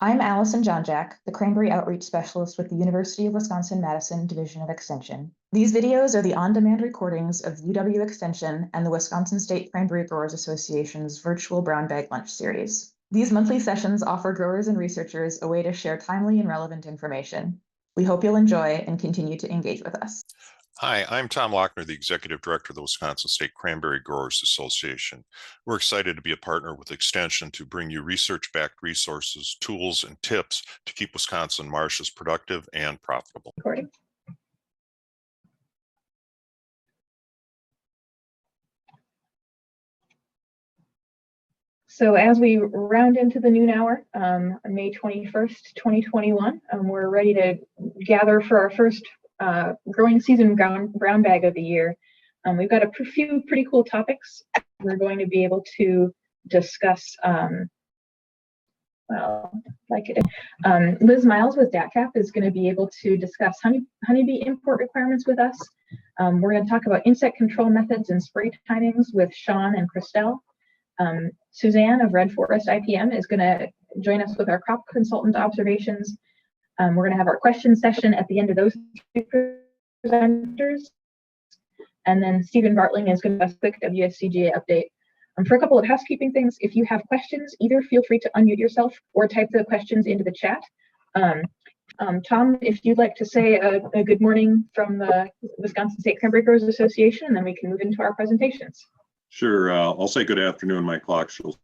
I'm Allison Jonjak, the Cranberry Outreach Specialist with the University of Wisconsin-Madison Division of Extension. These videos are the on-demand recordings of UW Extension and the Wisconsin State Cranberry Growers Association's virtual brown bag lunch series. These monthly sessions offer growers and researchers a way to share timely and relevant information. We hope you'll enjoy and continue to engage with us. Hi, I'm Tom Lochner, the Executive Director of the Wisconsin State Cranberry Growers Association. We're excited to be a partner with Extension to bring you research-backed resources, tools, and tips to keep Wisconsin marshes productive and profitable. Recording. So as we round into the noon hour, May 21st, 2021, we're ready to gather for our first growing season brown bag of the year. We've got a few pretty cool topics we're going to be able to discuss. Liz Meils with DATCP is going to be able to discuss honeybee import requirements with us. We're going to talk about insect control methods and spray timings with Sean and Christelle. Suzanne of Red Forest IPM is going to join us with our crop consultant observations. We're going to have our question session at the end of those two presenters. And then Stephen Bartling is going to give us a quick WSCGA update. For a couple of housekeeping things, if you have questions, either feel free to unmute yourself or type the questions into the chat. Tom, if you'd like to say a good morning from the Wisconsin State Cranberry Growers Association, and then we can move into our presentations. Sure, I'll say good afternoon. My clock shows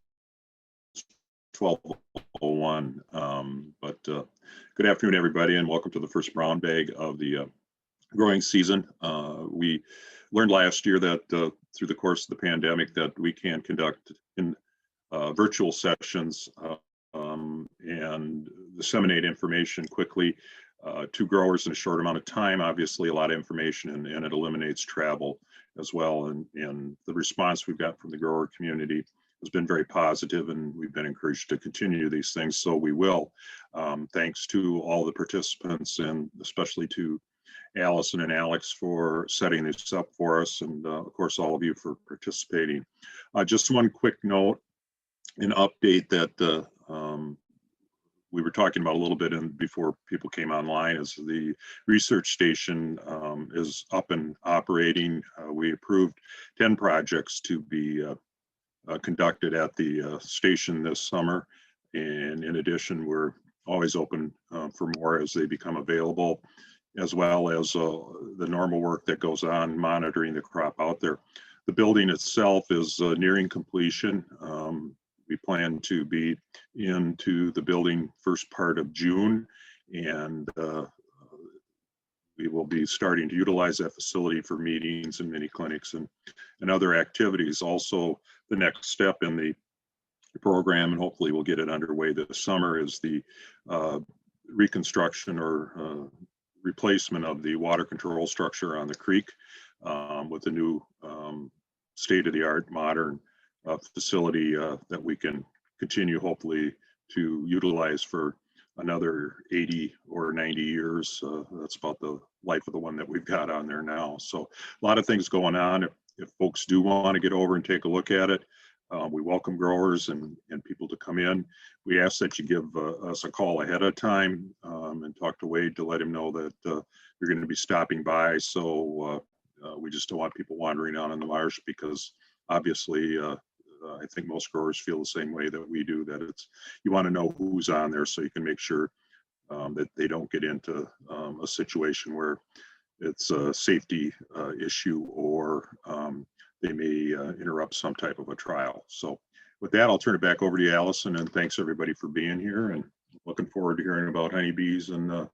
12:01, but good afternoon, everybody, and welcome to the first brown bag of the growing season. We learned last year that through the course of the pandemic that we can conduct in virtual sessions and disseminate information quickly to growers in a short amount of time. Obviously, a lot of information, and it eliminates travel as well. And the response we've got from the grower community has been very positive, and we've been encouraged to continue these things. So we will, thanks to all the participants, and especially to Allison and Alex for setting this up for us, and of course all of you for participating. Just one quick note, an update that we were talking about a little bit before people came online, is the research station is up and operating. We approved 10 projects to be conducted at the station this summer, and in addition, we're always open for more as they become available, as well as the normal work that goes on monitoring the crop out there. The building itself is nearing completion. We plan to be into the building first part of June, and we will be starting to utilize that facility for meetings and mini clinics and other activities. Also, the next step in the program, and hopefully we'll get it underway this summer, is the reconstruction or replacement of the water control structure on the creek with a new state-of-the-art modern facility that we can continue hopefully to utilize for another 80 or 90 years. That's about the life of the one that we've got on there now. So a lot of things going on. If folks do want to get over and take a look at it, we welcome growers and people to come in. We ask that you give us a call ahead of time and talk to Wade to let him know that you're going to be stopping by. So we just don't want people wandering out in the marsh, because obviously I think most growers feel the same way that we do, that you want to know who's on there so you can make sure that they don't get into a situation where it's a safety issue, or they may interrupt some type of a trial. So with that, I'll turn it back over to you, Allison, and thanks everybody for being here, and looking forward to hearing about honeybees and the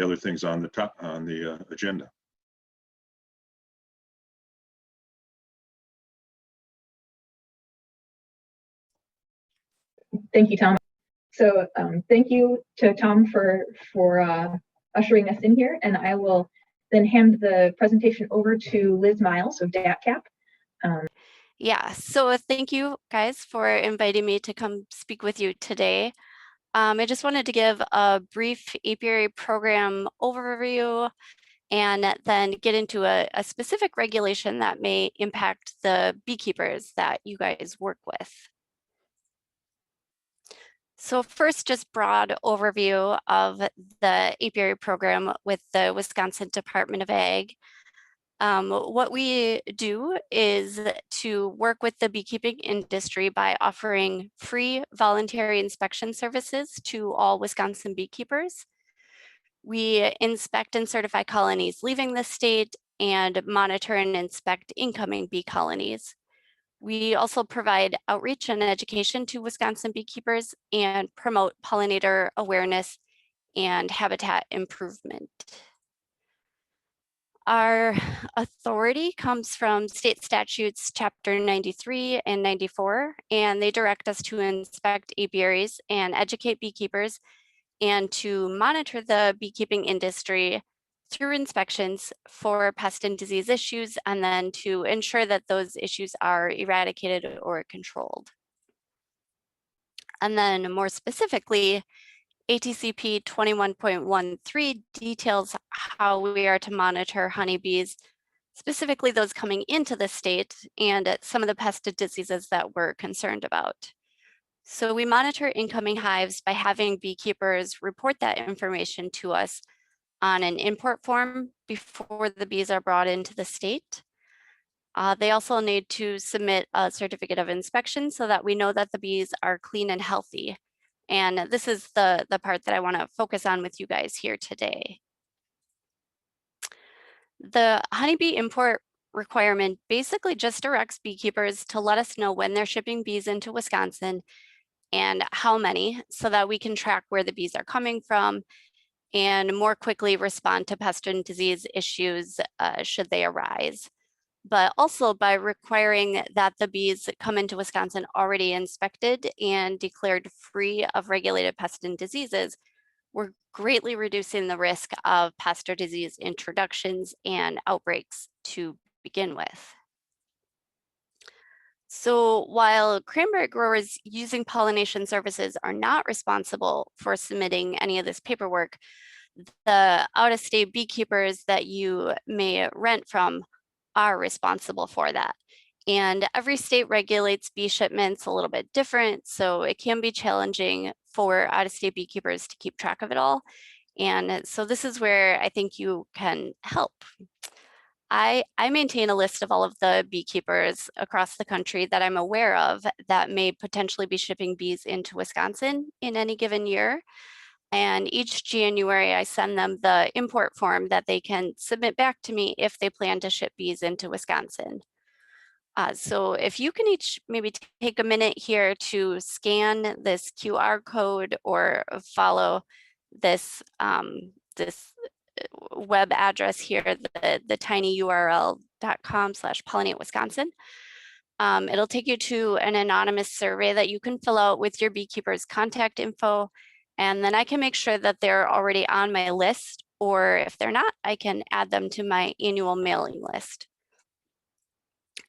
other things on the agenda. Thank you, Tom. So thank you to Tom for ushering us in here, and I will then hand the presentation over to Liz Meils of DATCP. Yeah, so thank you guys for inviting me to come speak with you today. I just wanted to give a brief apiary program overview and then get into a specific regulation that may impact the beekeepers that you guys work with. So first, just broad overview of the apiary program with the Wisconsin Department of Ag. What we do is to work with the beekeeping industry by offering free voluntary inspection services to all Wisconsin beekeepers. We inspect and certify colonies leaving the state and monitor and inspect incoming bee colonies. We also provide outreach and education to Wisconsin beekeepers and promote pollinator awareness and habitat improvement. Our authority comes from state statutes chapter 93 and 94, and they direct us to inspect apiaries and educate beekeepers and to monitor the beekeeping industry through inspections for pest and disease issues, and then to ensure that those issues are eradicated or controlled. And then more specifically, ATCP 21.13 details how we are to monitor honeybees, specifically those coming into the state, and some of the pest and diseases that we're concerned about. So we monitor incoming hives by having beekeepers report that information to us on an import form before the bees are brought into the state. They also need to submit a certificate of inspection so that we know that the bees are clean and healthy. And this is the part that I want to focus on with you guys here today. The honeybee import requirement basically just directs beekeepers to let us know when they're shipping bees into Wisconsin and how many, so that we can track where the bees are coming from and more quickly respond to pest and disease issues should they arise. But also by requiring that the bees come into Wisconsin already inspected and declared free of regulated pests and diseases, we're greatly reducing the risk of pest or disease introductions and outbreaks to begin with. So while cranberry growers using pollination services are not responsible for submitting any of this paperwork, the out-of-state beekeepers that you may rent from are responsible for that. And every state regulates bee shipments a little bit different, so it can be challenging for out-of-state beekeepers to keep track of it all. And so this is where I think you can help. I maintain a list of all of the beekeepers across the country that I'm aware of that may potentially be shipping bees into Wisconsin in any given year. And each January, I send them the import form that they can submit back to me if they plan to ship bees into Wisconsin. So if you can each maybe take a minute here to scan this QR code or follow this, this web address here, the tinyurl.com/pollinate-wisconsin. It'll take you to an anonymous survey that you can fill out with your beekeeper's contact info. And then I can make sure that they're already on my list, or if they're not, I can add them to my annual mailing list.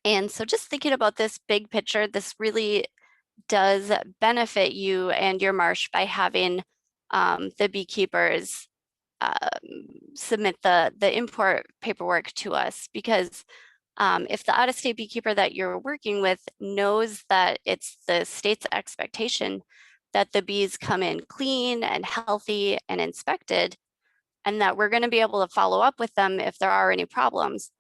And so just thinking about this big picture, this really does benefit you and your marsh by having the beekeepers submit the import paperwork to us, because if the out-of-state beekeeper that you're working with knows that it's the state's expectation that the bees come in clean and healthy and inspected, and that we're going to be able to follow up with them if there are any problems,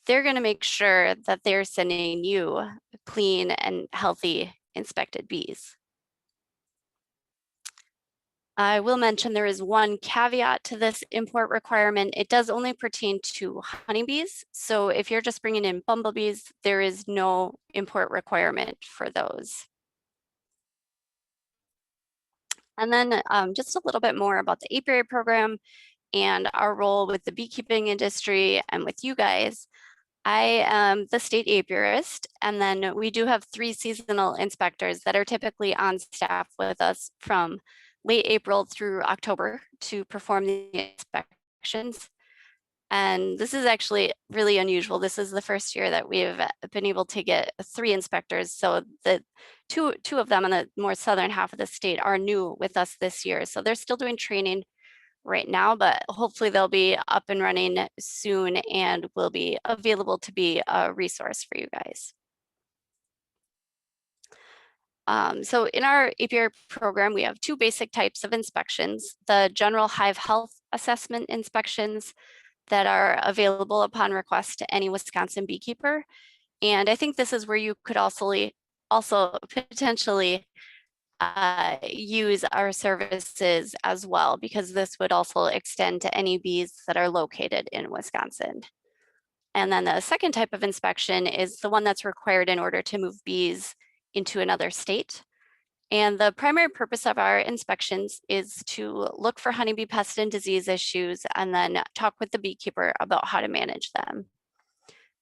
they're going to make sure that they're sending you clean and healthy inspected bees. I will mention there is one caveat to this import requirement. It does only pertain to honeybees. So if you're just bringing in bumblebees, there is no import requirement for those. And then just a little bit more about the apiary program and our role with the beekeeping industry and with you guys. I am the state apiarist, and then we do have 3 seasonal inspectors that are typically on staff with us from late April through October to perform the inspections. And this is actually really unusual. This is the first year that we've been able to get 3 inspectors. So the two of them in the more southern half of the state are new with us this year. So they're still doing training right now, but hopefully they'll be up and running soon and will be available to be a resource for you guys. So in our apiary program, we have two basic types of inspections: the general hive health assessment inspections that are available upon request to any Wisconsin beekeeper. And I think this is where you could also potentially use our services as well, because this would also extend to any bees that are located in Wisconsin. And then the second type of inspection is the one that's required in order to move bees into another state. And the primary purpose of our inspections is to look for honeybee pest and disease issues and then talk with the beekeeper about how to manage them.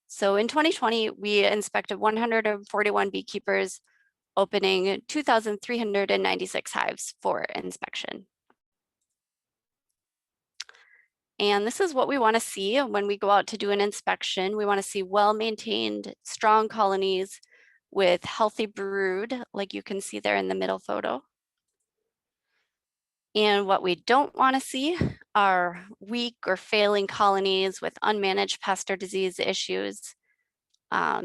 So in 2020, we inspected 141 beekeepers, opening 2,396 hives for inspection. And this is what we want to see when we go out to do an inspection. We want to see well-maintained, strong colonies with healthy brood, like you can see there in the middle photo. And what we don't want to see are weak or failing colonies with unmanaged pest or disease issues.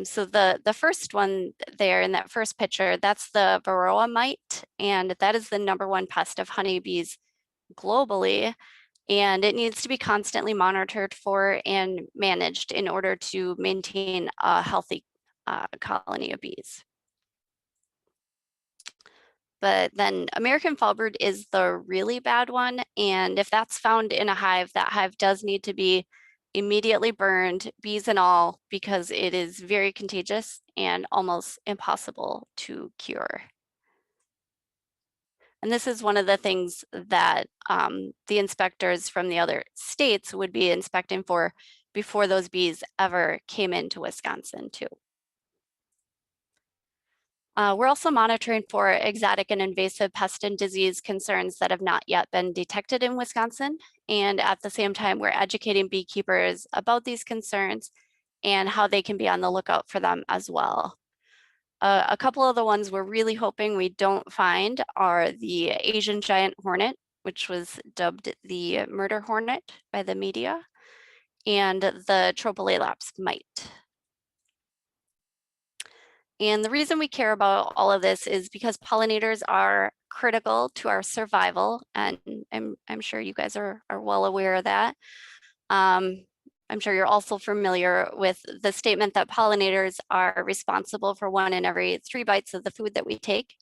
So the first one there in that first picture, that's the varroa mite, and that is the #1 pest of honeybees globally. And it needs to be constantly monitored for and managed in order to maintain a healthy colony of bees. But then American foulbrood is the really bad one. And if that's found in a hive, that hive does need to be immediately burned, bees and all, because it is very contagious and almost impossible to cure. And this is one of the things that the inspectors from the other states would be inspecting for before those bees ever came into Wisconsin too. We're also monitoring for exotic and invasive pest and disease concerns that have not yet been detected in Wisconsin. And at the same time, we're educating beekeepers about these concerns and how they can be on the lookout for them as well. A couple of the ones we're really hoping we don't find are the Asian giant hornet, which was dubbed the murder hornet by the media, and the Tropolelaps mite. And the reason we care about all of this is because pollinators are critical to our survival, and I'm sure you guys are well aware of that. I'm sure you're also familiar with the statement that pollinators are responsible for 1 in every 3 bites of the food that we take.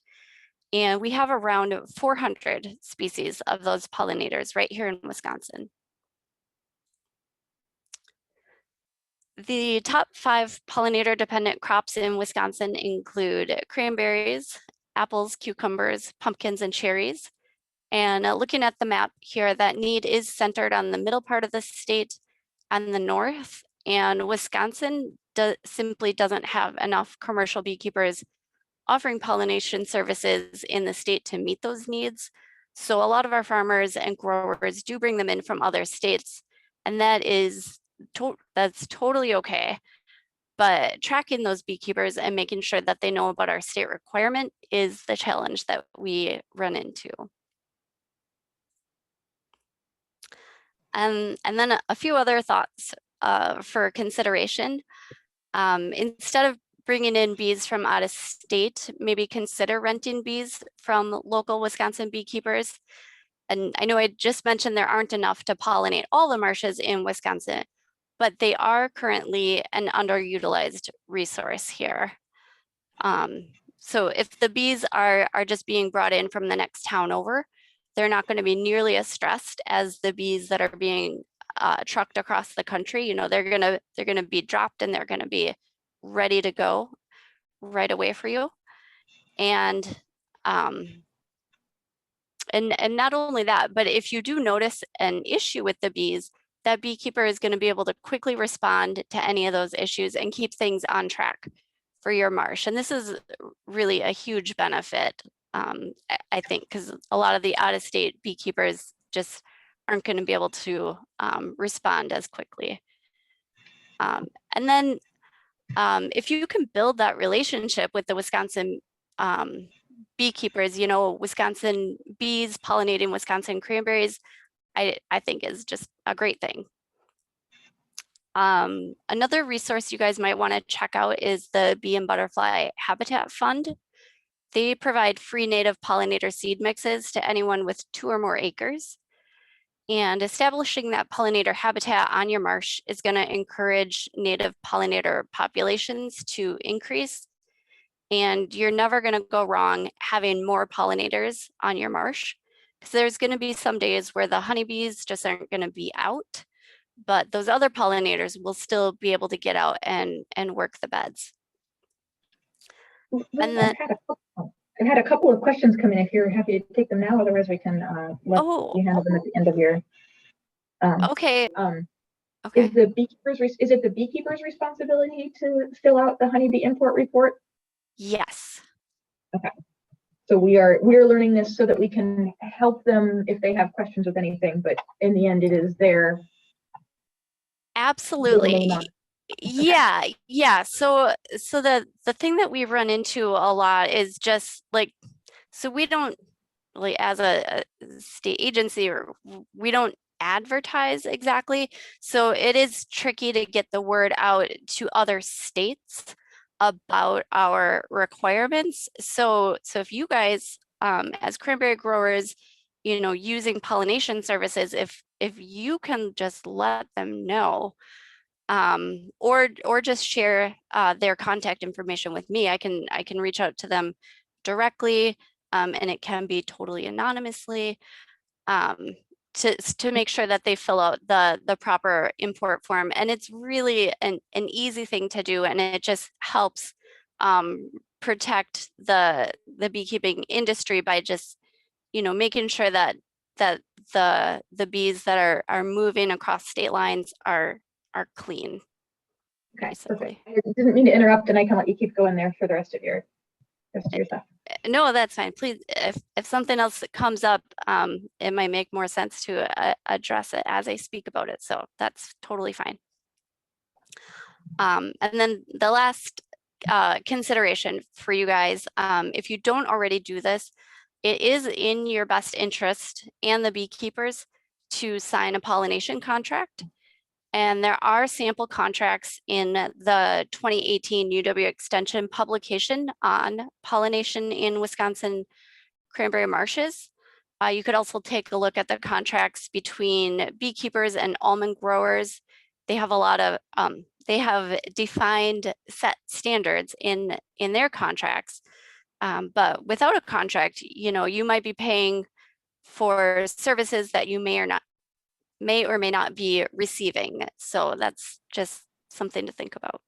And we have around 400 species of those pollinators right here in Wisconsin. The top 5 pollinator dependent crops in Wisconsin include cranberries, apples, cucumbers, pumpkins, and cherries. And looking at the map here, that need is centered on the middle part of the state and the north. And Wisconsin simply doesn't have enough commercial beekeepers offering pollination services in the state to meet those needs. So a lot of our farmers and growers do bring them in from other states, and that's totally okay. But tracking those beekeepers and making sure that they know about our state requirement is the challenge that we run into. And then a few other thoughts for consideration. Instead of bringing in bees from out of state, maybe consider renting bees from local Wisconsin beekeepers. And I know I just mentioned there aren't enough to pollinate all the marshes in Wisconsin, but they are currently an underutilized resource here. So if the bees are just being brought in from the next town over, they're not going to be nearly as stressed as the bees that are being trucked across the country. You know, they're gonna be dropped and they're gonna be ready to go right away for you. And not only that, but if you do notice an issue with the bees, that beekeeper is going to be able to quickly respond to any of those issues and keep things on track for your marsh. And this is really a huge benefit, I think, because a lot of the out-of-state beekeepers just aren't going to be able to respond as quickly. And then if you can build that relationship with the Wisconsin beekeepers, you know, Wisconsin bees pollinating Wisconsin cranberries, I think is just a great thing. Another resource you guys might want to check out is the Bee and Butterfly Habitat Fund. they provide free native pollinator seed mixes to anyone with 2 or more acres. And establishing that pollinator habitat on your marsh is going to encourage native pollinator populations to increase. And you're never going to go wrong having more pollinators on your marsh, because there's going to be some days where the honeybees just aren't going to be out, but those other pollinators will still be able to get out and work the beds. And then I've had a couple of questions come in. If you're happy to take them now, otherwise we can let you handle them at the end of your. Okay. Is the beekeepers? Is it the beekeepers' responsibility to fill out the honeybee import report? Yes. Okay. So we are learning this so that we can help them if they have questions with anything. But in the end, it is their. Absolutely. Yeah. So the thing that we run into a lot is just like, so we don't really, as a state agency, or we don't advertise exactly. So it is tricky to get the word out to other states about our requirements. So if you guys, as cranberry growers, using pollination services, if you can just let them know, or just share their contact information with me, I can reach out to them directly, and it can be totally anonymously, to make sure that they fill out the proper import form. And it's really an easy thing to do, and it just helps protect the beekeeping industry by just making sure that the bees that are moving across state lines are clean. Okay, basically. perfect. I didn't mean to interrupt, and I can let you keep going there for the rest of your stuff. No, that's fine. Please, if something else comes up, it might make more sense to address it as I speak about it. So that's totally fine. And then the last consideration for you guys, if you don't already do this, it is in your best interest and the beekeepers to sign a pollination contract. And there are sample contracts in the 2018 UW Extension publication on pollination in Wisconsin cranberry marshes. You could also take a look at the contracts between beekeepers and almond growers. They have a lot of, they have defined set standards in their contracts. But without a contract, you might be paying for services that you may or may not be receiving. So that's just something to think about.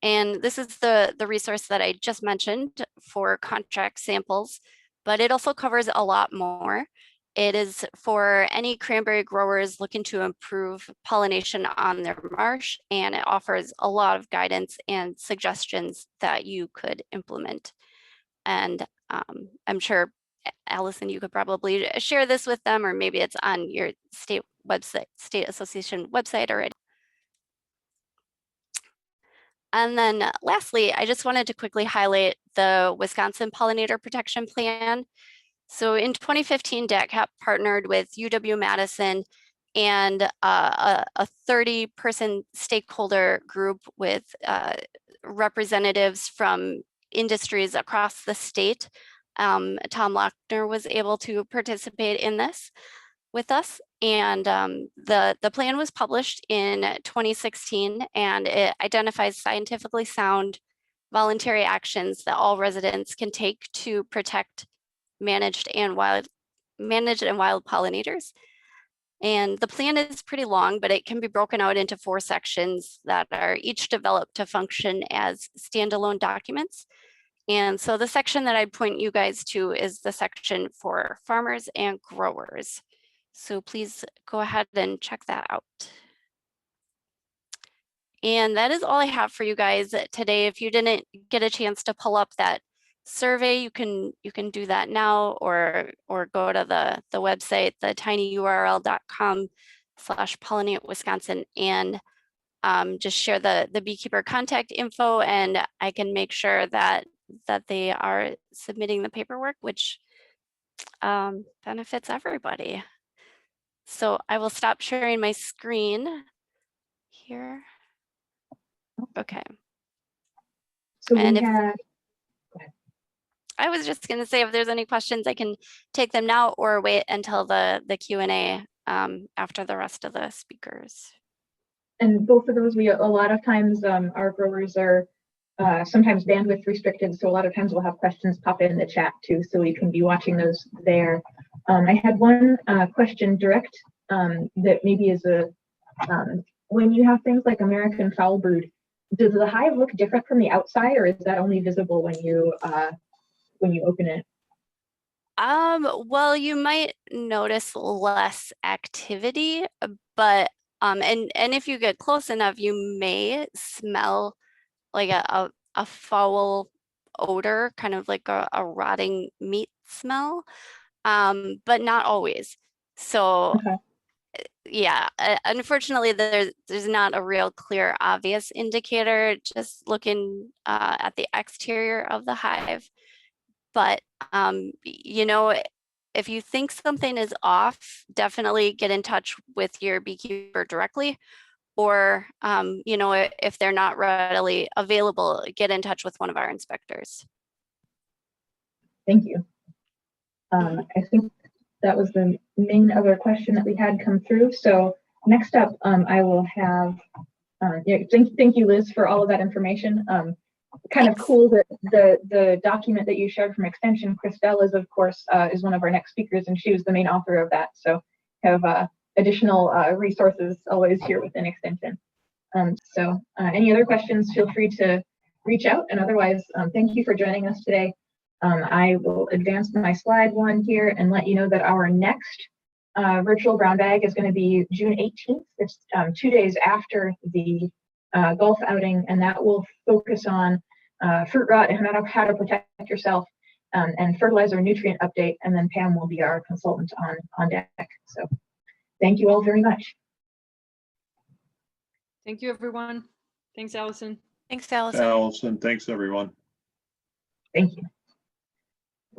And this is the resource that I just mentioned for contract samples, but it also covers a lot more. It is for any cranberry growers looking to improve pollination on their marsh, and it offers a lot of guidance and suggestions that you could implement. And I'm sure, Allison, you could probably share this with them, or maybe it's on your state association website already. And then lastly, I just wanted to quickly highlight the Wisconsin Pollinator Protection Plan. So in 2015, DATCP partnered with UW-Madison and a 30-person stakeholder group with representatives from industries across the state. Tom Lochner was able to participate in this with us, and the plan was published in 2016, and it identifies scientifically sound voluntary actions that all residents can take to protect managed and wild pollinators. And the plan is pretty long, but it can be broken out into 4 sections that are each developed to function as standalone documents. And so the section that I point you guys to is the section for farmers and growers. So please go ahead and check that out. And that is all I have for you guys today. If you didn't get a chance to pull up that survey, you can do that now, or go to the website, the tinyurl.com/pollinate-wisconsin, and just share the beekeeper contact info, and I can make sure that they are submitting the paperwork, which benefits everybody. So I will stop sharing my screen here. Okay. So and we have I was just going to say, if there's any questions, I can take them now or wait until the Q&A after the rest of the speakers. And both of those, a lot of times our growers are sometimes bandwidth restricted, so a lot of times we'll have questions pop in the chat too, so you can be watching those there. I had one question direct that maybe is when you have things like American foulbrood, does the hive look different from the outside, or is that only visible when you open it? Well, you might notice less activity, but and if you get close enough, you may smell like a foul odor, kind of like a rotting meat smell, but not always. So Okay. yeah, unfortunately, there's not a real clear, obvious indicator just looking at the exterior of the hive. But you know, if you think something is off, definitely get in touch with your beekeeper directly, or you know, if they're not readily available, get in touch with one of our inspectors. Thank you. I think that was the main other question that we had come through. So next up, I will have, thank you, Liz, for all of that information. Kind of cool that the document that you shared from Extension, Christelle is, of course, is one of our next speakers, and she was the main author of that. So have additional resources always here within Extension. So any other questions, feel free to reach out. And otherwise, thank you for joining us today. I will advance my slide one here and let you know that our next virtual brown bag is going to be June 18th. It's 2 days after the golf outing, and that will focus on fruit rot and how to protect yourself, and fertilizer nutrient update. And then Pam will be our consultant on deck. So thank you all very much. Thank you, everyone. Thanks, Allison. Thanks, Allison. Allison, thanks everyone. Thank you.